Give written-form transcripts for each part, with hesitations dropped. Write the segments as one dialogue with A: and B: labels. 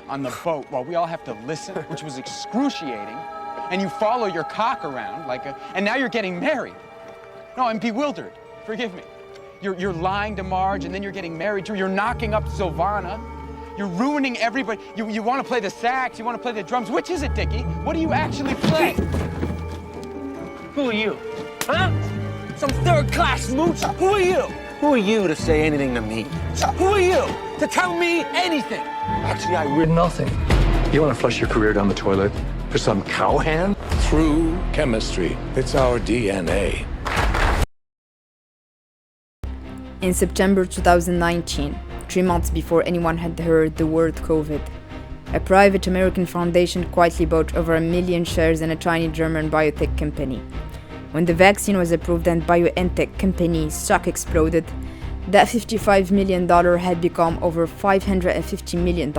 A: on the boat while we all have to listen, which was excruciating, and you follow your cock around and now you're getting married. No, I'm bewildered. Forgive me. You're lying to Marge, and then you're getting married to her. You're knocking up Sylvana. You're ruining everybody. You want to play the sax, you want to play the drums. Which is it, Dickie? What do you actually play?
B: Who are you? Huh? Some third-class mooch? Who are you?
C: Who are you to say anything to me?
B: Who are you to tell me anything?
C: Actually, I read nothing.
D: You want to flush your career down the toilet for some cowhand?
E: Through chemistry. It's our DNA.
F: In September 2019, 3 months before anyone had heard the word COVID, a private American foundation quietly bought over 1 million shares in a tiny German biotech company. When the vaccine was approved and BioNTech company's stock exploded, that $55 million had become over $550 million.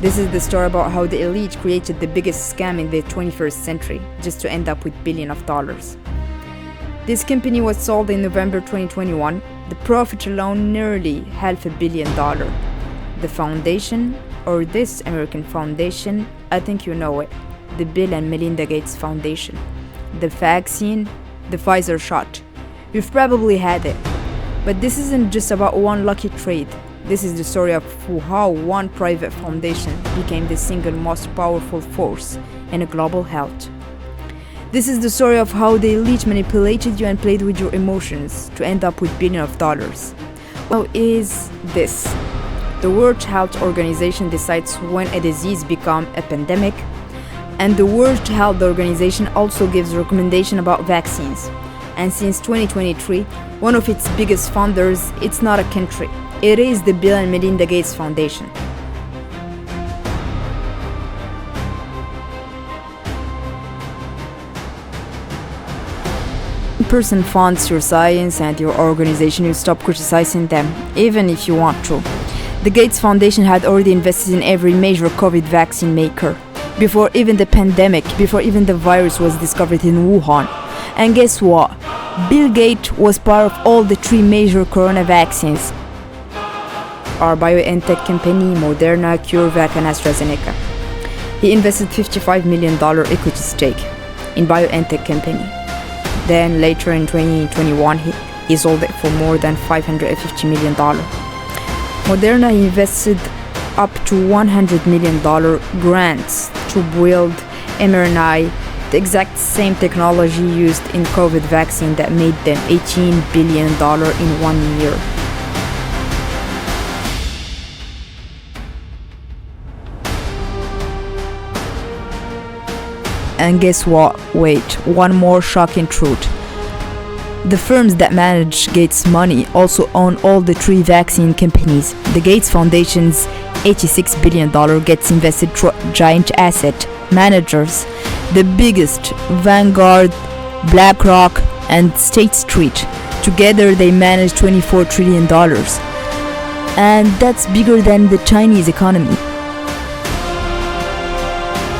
F: This is the story about how the elite created the biggest scam in the 21st century, just to end up with billions of dollars. This company was sold in November 2021, the profit alone nearly $500 million. The foundation, or this American foundation, I think you know it, the Bill and Melinda Gates Foundation. The vaccine, the Pfizer shot. You've probably had it. But this isn't just about one lucky trade. This is the story of how one private foundation became the single most powerful force in global health. This is the story of how the elite manipulated you and played with your emotions to end up with billions of dollars. How is this? The World Health Organization decides when a disease becomes a pandemic, and the World Health Organization also gives recommendations about vaccines. And since 2023, one of its biggest funders, it's not a country, it is the Bill and Melinda Gates Foundation. Person funds your science and your organization, you stop criticizing them, even if you want to. The Gates Foundation had already invested in every major COVID vaccine maker, before even the pandemic, before even the virus was discovered in Wuhan. And guess what? Bill Gates was part of all the 3 major corona vaccines. Our BioNTech company, Moderna, CureVac and AstraZeneca. He invested $55 million equity stake in BioNTech company. Then later in 2021, he sold it for more than $550 million. Moderna invested up to $100 million grants to build mRNA, the exact same technology used in COVID vaccine that made them $18 billion in 1 year. And guess what? Wait, one more shocking truth. The firms that manage Gates' money also own all the 3 vaccine companies. The Gates Foundation's $86 billion gets invested through giant asset managers, the biggest, Vanguard, BlackRock, and State Street. Together they manage $24 trillion. And that's bigger than the Chinese economy.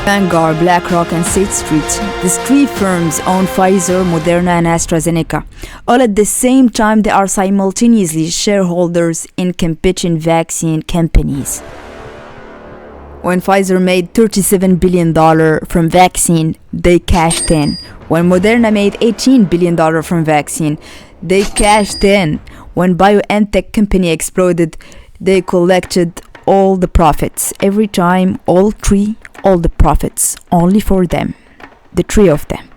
F: Vanguard, BlackRock, and State Street. These 3 firms own Pfizer, Moderna, and AstraZeneca. All at the same time, they are simultaneously shareholders in competing vaccine companies. When Pfizer made $37 billion from vaccine, they cashed in. When Moderna made $18 billion from vaccine, they cashed in. When BioNTech company exploded, they collected all the profits. Every time, all the profits, only for them, the 3 of them.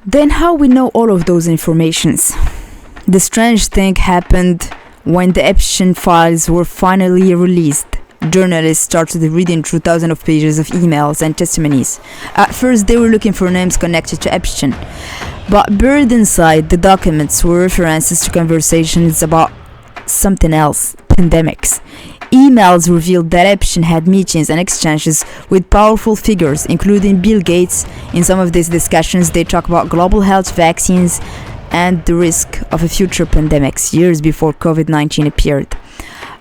F: Then how we know all of those informations? The strange thing happened when the Epstein files were finally released. Journalists started reading through thousands of pages of emails and testimonies. At first they were looking for names connected to Epstein, but buried inside the documents were references to conversations about something else, pandemics. Emails revealed that Epstein had meetings and exchanges with powerful figures, including Bill Gates. In some of these discussions, they talk about global health, vaccines, and the risk of a future pandemics years before COVID-19 appeared.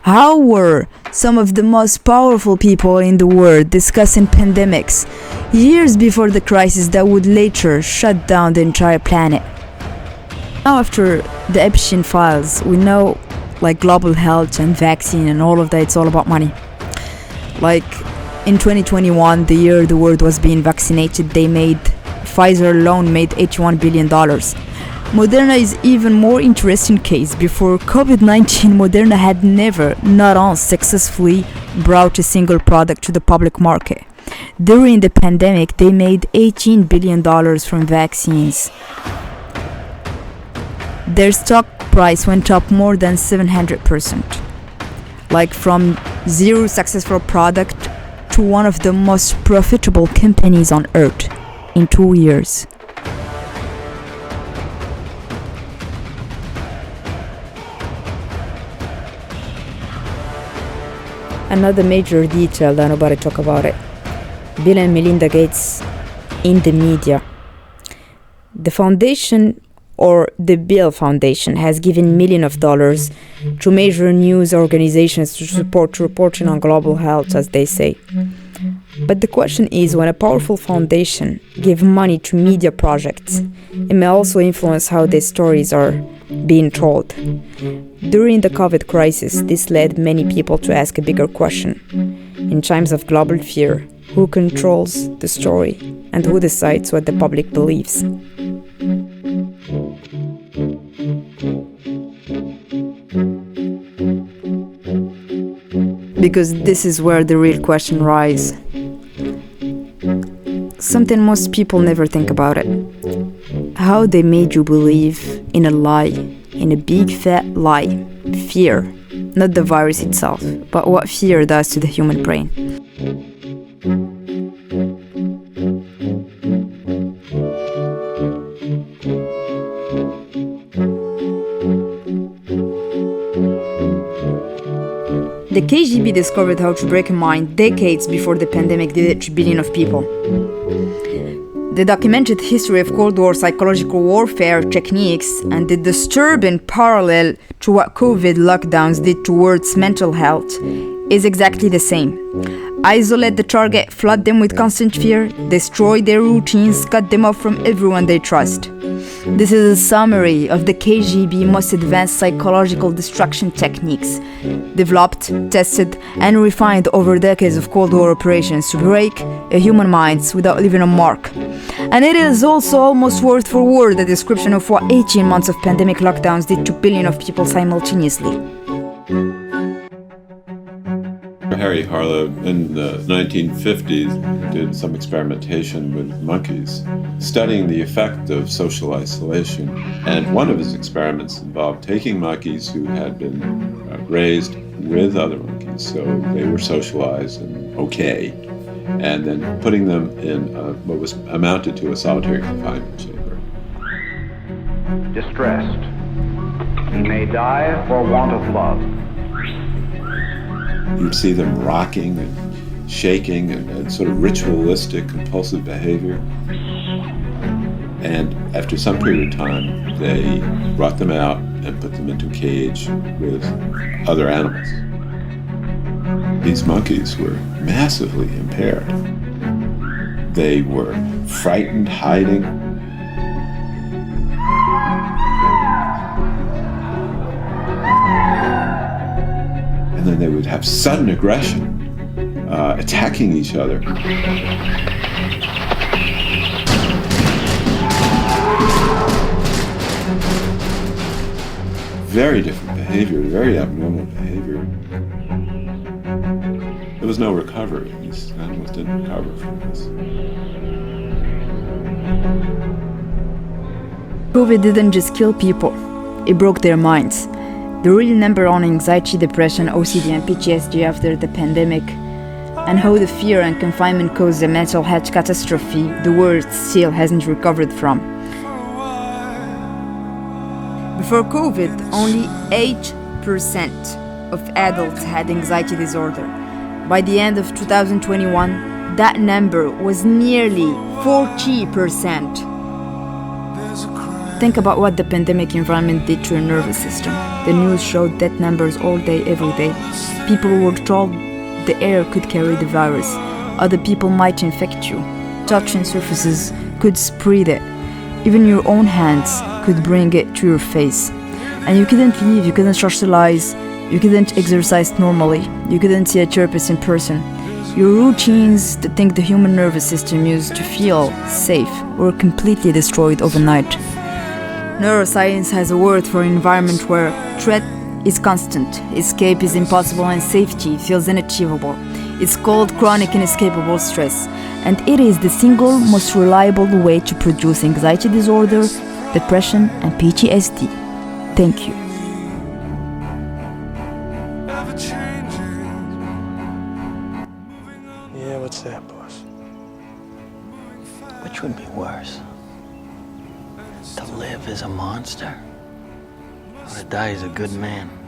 F: How were some of the most powerful people in the world discussing pandemics years before the crisis that would later shut down the entire planet? Now, after the Epstein files, we know like global health and vaccine and all of that, it's all about money. Like in 2021, the year the world was being vaccinated, Pfizer alone made $81 billion. Moderna is even more interesting case. Before COVID-19, Moderna had never, not once, successfully brought a single product to the public market. During the pandemic, they made $18 billion from vaccines. Their stock price went up more than 700%. Like from zero successful product to one of the most profitable companies on earth in 2 years. Another major detail that nobody talk about it. Bill and Melinda Gates in the media. The foundation, or the Bill Foundation, has given millions of dollars to major news organizations to support reporting on global health, as they say. But the question is, when a powerful foundation gives money to media projects, it may also influence how their stories are being told. During the COVID crisis, this led many people to ask a bigger question. In times of global fear, who controls the story and who decides what the public believes? Because this is where the real question rises. Something most people never think about it. How they made you believe in a lie, in a big fat lie. Fear, not the virus itself, but what fear does to the human brain. The KGB discovered how to break a mind decades before the pandemic did it to billions of people. The documented history of Cold War psychological warfare techniques and the disturbing parallel to what COVID lockdowns did towards mental health is exactly the same. Isolate the target, flood them with constant fear, destroy their routines, cut them off from everyone they trust. This is a summary of the KGB most advanced psychological destruction techniques, developed, tested, and refined over decades of Cold War operations to break a human mind without leaving a mark. And it is also almost word for word the description of what 18 months of pandemic lockdowns did to billions of people simultaneously.
G: Harry Harlow in the 1950s did some experimentation with monkeys, studying the effect of social isolation. And one of his experiments involved taking monkeys who had been raised with other monkeys, so they were socialized and okay, and then putting them in what was amounted to a solitary confinement chamber.
H: Distressed, he may die for want of love.
G: You'd see them rocking and shaking and sort of ritualistic, compulsive behavior. And after some period of time, they brought them out and put them into a cage with other animals. These monkeys were massively impaired. They were frightened, hiding. And then they would have sudden aggression, attacking each other. Very different behavior, very abnormal behavior. There was no recovery. These animals didn't recover from this.
F: COVID didn't just kill people, it broke their minds. The real number on anxiety, depression, OCD and PTSD after the pandemic, and how the fear and confinement caused a mental health catastrophe the world still hasn't recovered from. Before COVID, only 8% of adults had anxiety disorder. By the end of 2021, that number was nearly 40%. Think about what the pandemic environment did to your nervous system. The news showed death numbers all day, every day. People were told the air could carry the virus. Other people might infect you. Touching surfaces could spread it. Even your own hands could bring it to your face. And you couldn't leave, you couldn't socialize, you couldn't exercise normally, you couldn't see a therapist in person. Your routines to think the human nervous system used to feel safe were completely destroyed overnight. Neuroscience has a word for an environment where threat is constant, escape is impossible, and safety feels unachievable. It's called chronic inescapable stress, and it is the single most reliable way to produce anxiety disorder, depression, and PTSD. Thank you.
C: Yeah, what's that, boss?
I: Which would be worse? To live as a monster, or to die as a good man?